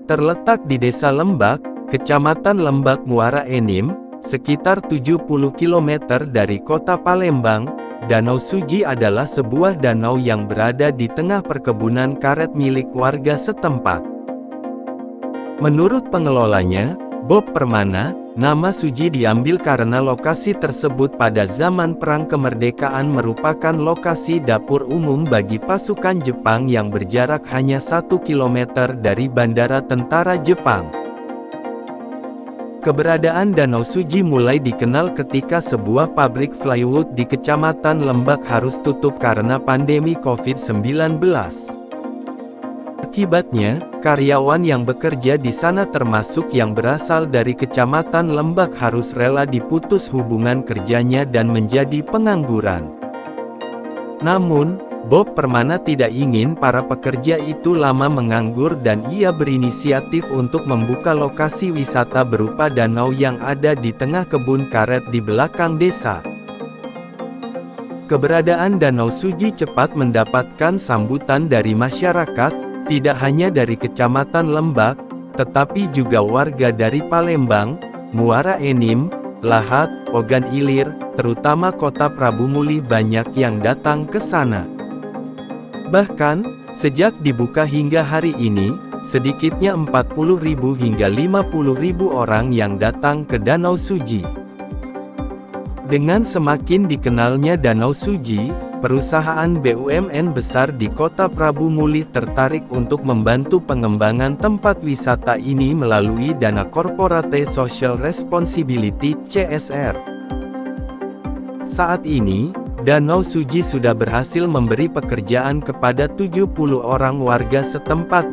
Terletak di Desa Lembak, Kecamatan Lembak Muara Enim, sekitar 70 km dari kota Palembang. Danau Suji adalah sebuah danau yang berada di tengah perkebunan karet milik warga setempat. Menurut pengelolanya, Bob Permana, nama Suji diambil karena lokasi tersebut pada zaman Perang Kemerdekaan merupakan lokasi dapur umum bagi pasukan Jepang yang berjarak hanya 1 km dari Bandara Tentara Jepang. Keberadaan Danau Suji mulai dikenal ketika sebuah pabrik plywood di Kecamatan Lembak harus tutup karena pandemi COVID-19. Akibatnya, karyawan yang bekerja di sana termasuk yang berasal dari Kecamatan Lembak harus rela diputus hubungan kerjanya dan menjadi pengangguran. Namun, Bob Permana tidak ingin para pekerja itu lama menganggur dan ia berinisiatif untuk membuka lokasi wisata berupa danau yang ada di tengah kebun karet di belakang desa. Keberadaan Danau Suji cepat mendapatkan sambutan dari masyarakat, tidak hanya dari Kecamatan Lembak, tetapi juga warga dari Palembang, Muara Enim, Lahat, Ogan Ilir, terutama kota Prabu Mulih banyak yang datang ke sana. Bahkan, sejak dibuka hingga hari ini, sedikitnya 40.000 hingga 50.000 orang yang datang ke Danau Suji. Dengan semakin dikenalnya Danau Suji, perusahaan BUMN besar di kota Prabu Mulih tertarik untuk membantu pengembangan tempat wisata ini melalui Dana Corporate Social Responsibility (CSR). Saat ini, Danau Suji sudah berhasil memberi pekerjaan kepada 70 orang warga setempat.